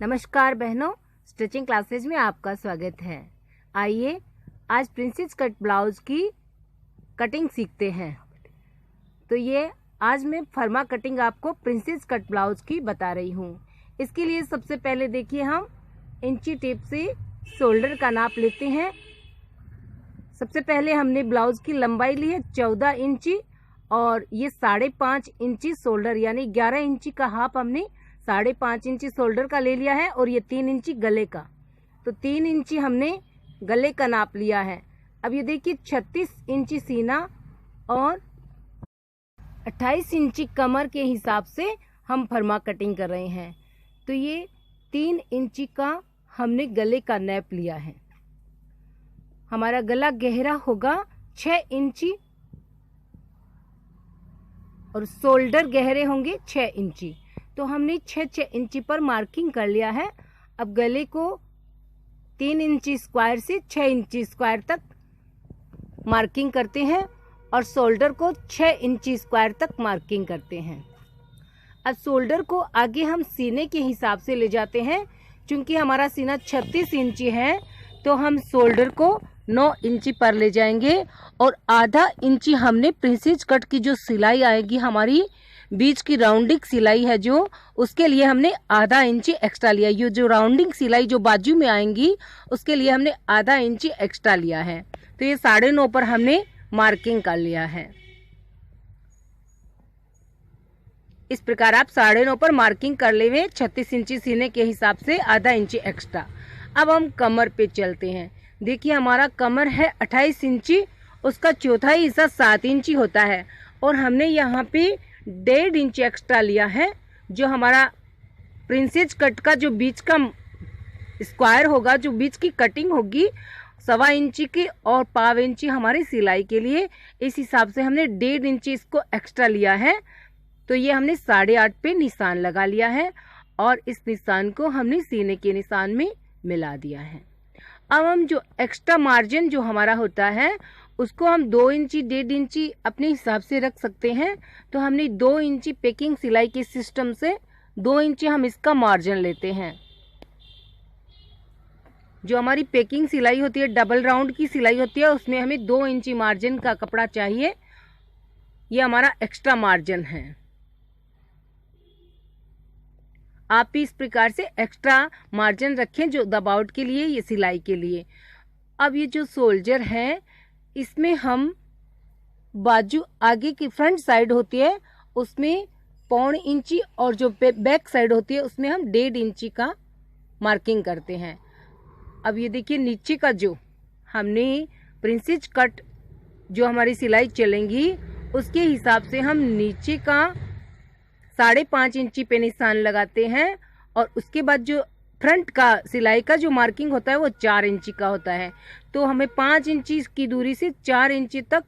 नमस्कार बहनों, stitching classes में आपका स्वागत है। आइए आज प्रिंसेस कट ब्लाउज की कटिंग सीखते हैं। तो ये आज मैं फर्मा कटिंग आपको प्रिंसेस कट ब्लाउज की बता रही हूँ। इसके लिए सबसे पहले देखिए, हम इंची टेप से शोल्डर का नाप लेते हैं। सबसे पहले हमने ब्लाउज की लंबाई ली है 14 इंची और ये 5.5 इंची शोल्डर यानी 11 इंची का हाफ हमने 5.5 इंची शोल्डर का ले लिया है और ये 3 इंची गले का, तो 3 इंची हमने गले का नाप लिया है। अब ये देखिए 36 इंची सीना और 28 इंची कमर के हिसाब से हम फर्मा कटिंग कर रहे हैं। तो ये 3 इंची का हमने गले का नाप लिया है। हमारा गला गहरा होगा 6 इंची और शोल्डर गहरे होंगे 6 इंची। तो हमने 6 इंची पर मार्किंग कर लिया है। अब गले को 3 इंची स्क्वायर से 6 इंची स्क्वायर तक मार्किंग करते हैं और शोल्डर को 6 इंची स्क्वायर तक मार्किंग करते हैं। अब शोल्डर को आगे हम सीने के हिसाब से ले जाते हैं। चूंकि हमारा सीना 36 इंची है तो हम शोल्डर को 9 इंची पर ले जाएंगे और आधा इंची हमने प्रिंसेस कट की जो सिलाई आएगी, हमारी बीच की राउंडिंग सिलाई है जो, उसके लिए हमने आधा इंची एक्स्ट्रा लिया। ये जो राउंडिंग सिलाई जो बाजू में आएंगी उसके लिए हमने आधा इंची एक्स्ट्रा लिया है। तो ये 9.5 पर हमने मार्किंग कर लिया है। इस प्रकार आप 9.5 पर मार्किंग कर ले हुए 36 इंची सीने के हिसाब से आधा इंची एक्स्ट्रा। अब हम कमर पे चलते हैं। देखिए हमारा कमर है 28 इंची, उसका चौथाई हिस्सा 7 इंची होता है और हमने यहाँ पे 1.5 इंच एक्स्ट्रा लिया है। जो हमारा प्रिंसेस कट का जो बीच का स्क्वायर होगा, जो बीच की कटिंग होगी 1.25 इंची की और 1.25 इंची हमारी सिलाई के लिए, इस हिसाब से हमने 1.5 इंची इसको एक्स्ट्रा लिया है। तो ये हमने 8.5 पे निशान लगा लिया है और इस निशान को हमने सीने के निशान में मिला दिया है। अब हम जो एक्स्ट्रा मार्जिन जो हमारा होता है उसको हम 2 इंची 1.5 इंची अपने हिसाब से रख सकते हैं। तो हमने 2 इंची पैकिंग सिलाई के सिस्टम से 2 इंची हम इसका मार्जिन लेते हैं। जो हमारी पैकिंग सिलाई होती है, डबल राउंड की सिलाई होती है, उसमें हमें 2 इंची मार्जिन का कपड़ा चाहिए। ये हमारा एक्स्ट्रा मार्जिन है। आप भी इस प्रकार से एक्स्ट्रा मार्जिन रखें जो दबावट के लिए, ये सिलाई के लिए। अब ये जो शोल्डर है इसमें हम बाजू आगे की फ्रंट साइड होती है उसमें 1.25 इंची और जो बैक साइड होती है उसमें हम 1.5 इंची का मार्किंग करते हैं। अब ये देखिए नीचे का जो हमने प्रिंसेस कट जो हमारी सिलाई चलेंगी उसके हिसाब से हम नीचे का 5.5 इंची पे निशान लगाते हैं और उसके बाद जो फ्रंट का सिलाई का जो मार्किंग होता है वो 4 इंची का होता है। तो हमें 5 इंची की दूरी से 4 इंची तक,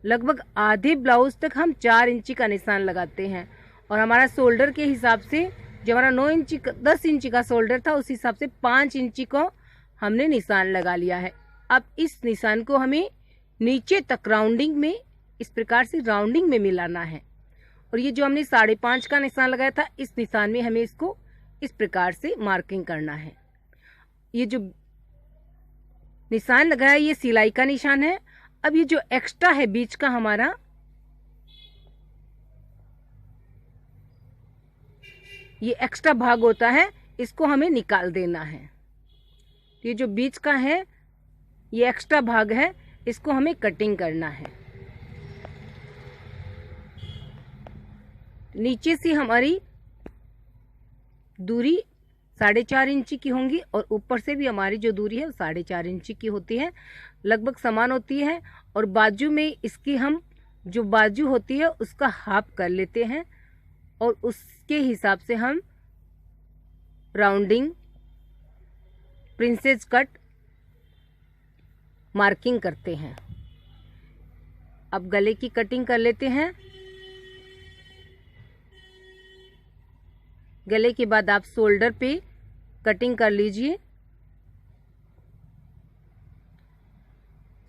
लगभग आधे ब्लाउज तक हम 4 इंची का निशान लगाते हैं। और हमारा शोल्डर के हिसाब से जो हमारा 9 इंची 10 इंची का शोल्डर था उस हिसाब से 5 इंची को हमने निशान लगा लिया है। अब इस निशान को हमें नीचे तक राउंडिंग में, इस प्रकार से राउंडिंग में मिलाना है। और ये जो हमने 5.5 का निशान लगाया था, इस निशान में हमें इसको इस प्रकार से मार्किंग करना है। ये जो निशान लगाया ये सिलाई का निशान है। अब ये जो एक्स्ट्रा है बीच का हमारा, ये एक्स्ट्रा भाग होता है, इसको हमें निकाल देना है। ये जो बीच का है ये एक्स्ट्रा भाग है, इसको हमें कटिंग करना है। नीचे से हमारी दूरी 4.5 इंची की होंगी और ऊपर से भी हमारी जो दूरी है 4.5 इंची की होती है, लगभग समान होती है। और बाजू में इसकी हम जो बाजू होती है उसका हाफ कर लेते हैं और उसके हिसाब से हम राउंडिंग प्रिंसेस कट मार्किंग करते हैं। अब गले की कटिंग कर लेते हैं। गले के बाद आप शोल्डर पे कटिंग कर लीजिए।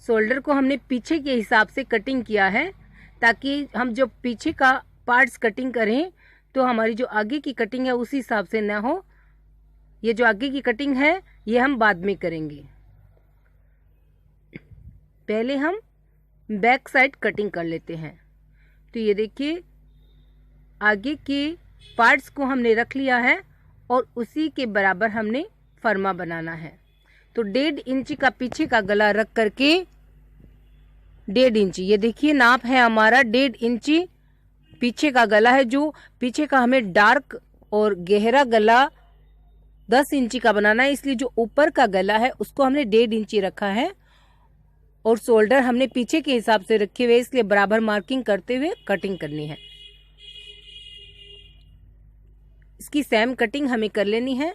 शोल्डर को हमने पीछे के हिसाब से कटिंग किया है ताकि हम जो पीछे का पार्ट्स कटिंग करें तो हमारी जो आगे की कटिंग है उसी हिसाब से ना हो। ये जो आगे की कटिंग है ये हम बाद में करेंगे। पहले हम बैक साइड कटिंग कर लेते हैं। तो ये देखिए आगे के पार्ट्स को हमने रख लिया है और उसी के बराबर हमने फरमा बनाना है। तो 1.5 इंची का पीछे का गला रख करके 1.5 इंची, ये देखिए नाप है हमारा 1.5 इंची पीछे का गला है। जो पीछे का हमें डार्क और गहरा गला 10 इंची का बनाना है, इसलिए जो ऊपर का गला है उसको हमने 1.5 इंची रखा है और शोल्डर हमने पीछे के हिसाब से रखे हुए, इसलिए बराबर मार्किंग करते हुए कटिंग करनी है। इसकी सेम कटिंग हमें कर लेनी है।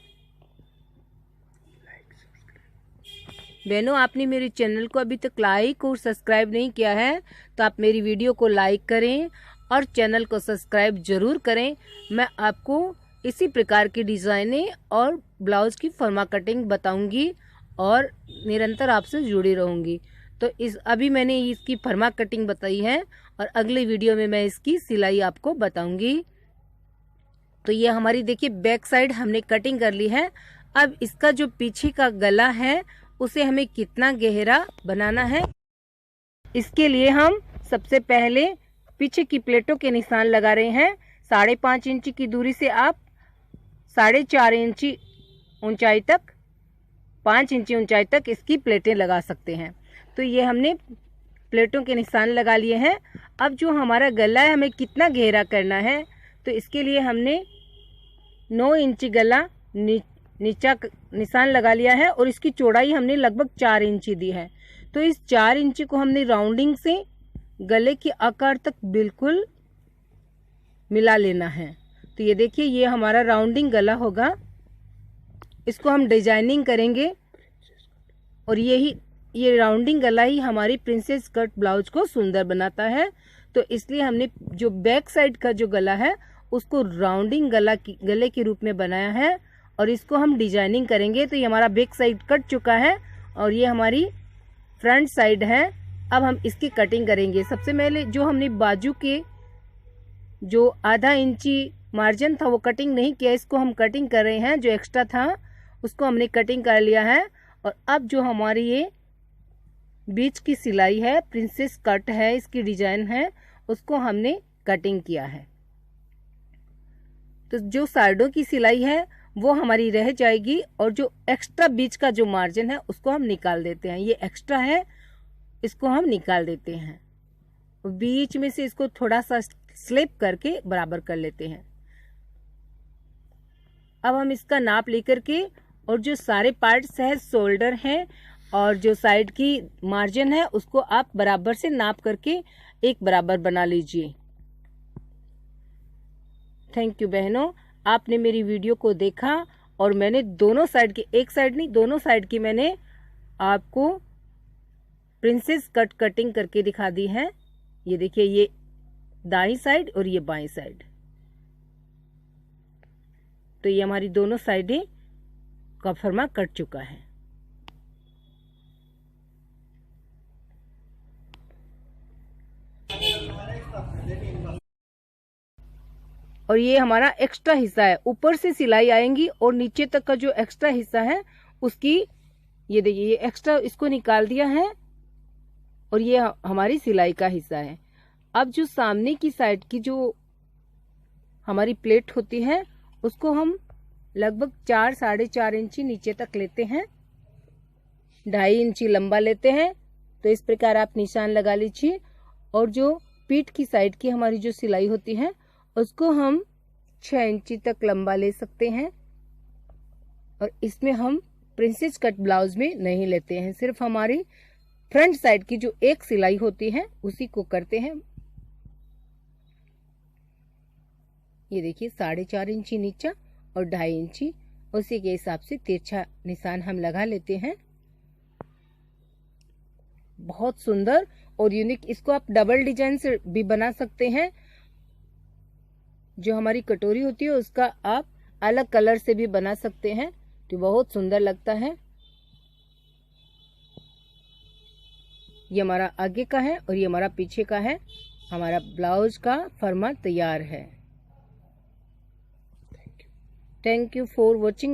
बहनों, आपने मेरे चैनल को अभी तक लाइक और सब्सक्राइब नहीं किया है तो आप मेरी वीडियो को लाइक करें और चैनल को सब्सक्राइब जरूर करें। मैं आपको इसी प्रकार की डिज़ाइनें और ब्लाउज की फर्मा कटिंग बताऊंगी और निरंतर आपसे जुड़ी रहूंगी। तो अभी मैंने इसकी फर्मा कटिंग बताई है और अगले वीडियो में मैं इसकी सिलाई आपको बताऊंगी। तो ये हमारी देखिए बैक साइड हमने कटिंग कर ली है। अब इसका जो पीछे का गला है उसे हमें कितना गहरा बनाना है, इसके लिए हम सबसे पहले पीछे की प्लेटों के निशान लगा रहे हैं। 5.5 इंची की दूरी से आप 4.5 इंची ऊंचाई तक, 5 इंची ऊंचाई तक इसकी प्लेटें लगा सकते हैं। तो ये हमने प्लेटों के निशान लगा लिए हैं। अब जो हमारा गला है हमें कितना गहरा करना है, तो इसके लिए हमने 9 इंची गला नीचा निशान लगा लिया है और इसकी चौड़ाई हमने लगभग 4 इंची दी है। तो इस 4 इंची को हमने राउंडिंग से गले के आकार तक बिल्कुल मिला लेना है। तो ये देखिए ये हमारा राउंडिंग गला होगा, इसको हम डिजाइनिंग करेंगे और ये राउंडिंग गला ही हमारी प्रिंसेस कट ब्लाउज को सुंदर बनाता है। तो इसलिए हमने जो बैक साइड का जो गला है उसको राउंडिंग गले के रूप में बनाया है और इसको हम डिजाइनिंग करेंगे। तो ये हमारा बैक साइड कट चुका है और ये हमारी फ्रंट साइड है। अब हम इसकी कटिंग करेंगे। सबसे पहले जो हमने बाजू के जो आधा इंची मार्जिन था वो कटिंग नहीं किया, इसको हम कटिंग कर रहे हैं। जो एक्स्ट्रा था उसको हमने कटिंग कर लिया है और अब जो हमारी ये बीच की सिलाई है, प्रिंसेस कट है, इसकी डिजाइन है, उसको हमने कटिंग किया है। तो जो साइडों की सिलाई है वो हमारी रह जाएगी और जो एक्स्ट्रा बीच का जो मार्जिन है उसको हम निकाल देते हैं। ये एक्स्ट्रा है, इसको हम निकाल देते हैं। बीच में से इसको थोड़ा सा स्लिप करके बराबर कर लेते हैं। अब हम इसका नाप लेकर के और जो सारे पार्ट्स है, शोल्डर है और जो साइड की मार्जिन है उसको आप बराबर से नाप करके एक बराबर बना लीजिए। थैंक यू बहनों, आपने मेरी वीडियो को देखा और मैंने दोनों साइड की, एक साइड नहीं दोनों साइड की मैंने आपको प्रिंसेस कट कटिंग करके दिखा दी है। ये देखिए ये दाईं साइड और ये बाईं साइड। तो ये हमारी दोनों साइडें का फर्मा कट चुका है। और ये हमारा एक्स्ट्रा हिस्सा है, ऊपर से सिलाई आएंगी और नीचे तक का जो एक्स्ट्रा हिस्सा है उसकी, ये देखिए ये एक्स्ट्रा इसको निकाल दिया है और ये हमारी सिलाई का हिस्सा है। अब जो सामने की साइड की जो हमारी प्लेट होती है उसको हम लगभग 4-4.5 इंची नीचे तक लेते हैं, 2.5 इंची लंबा लेते हैं। तो इस प्रकार आप निशान लगा लीजिए और जो पीठ की साइड की हमारी जो सिलाई होती है उसको हम 6 इंची तक लंबा ले सकते हैं। और इसमें हम प्रिंसेस कट ब्लाउज में नहीं लेते हैं, सिर्फ हमारी फ्रंट साइड की जो एक सिलाई होती है उसी को करते हैं। ये देखिए 4.5 इंची नीचा और 2.5 इंची, उसी के हिसाब से तिरछा निशान हम लगा लेते हैं। बहुत सुंदर और यूनिक, इसको आप डबल डिजाइन से भी बना सकते हैं। जो हमारी कटोरी होती है उसका आप अलग कलर से भी बना सकते हैं, तो बहुत सुंदर लगता है। ये हमारा आगे का है और ये हमारा पीछे का है। हमारा ब्लाउज का फर्मा तैयार है। Thank you for watching.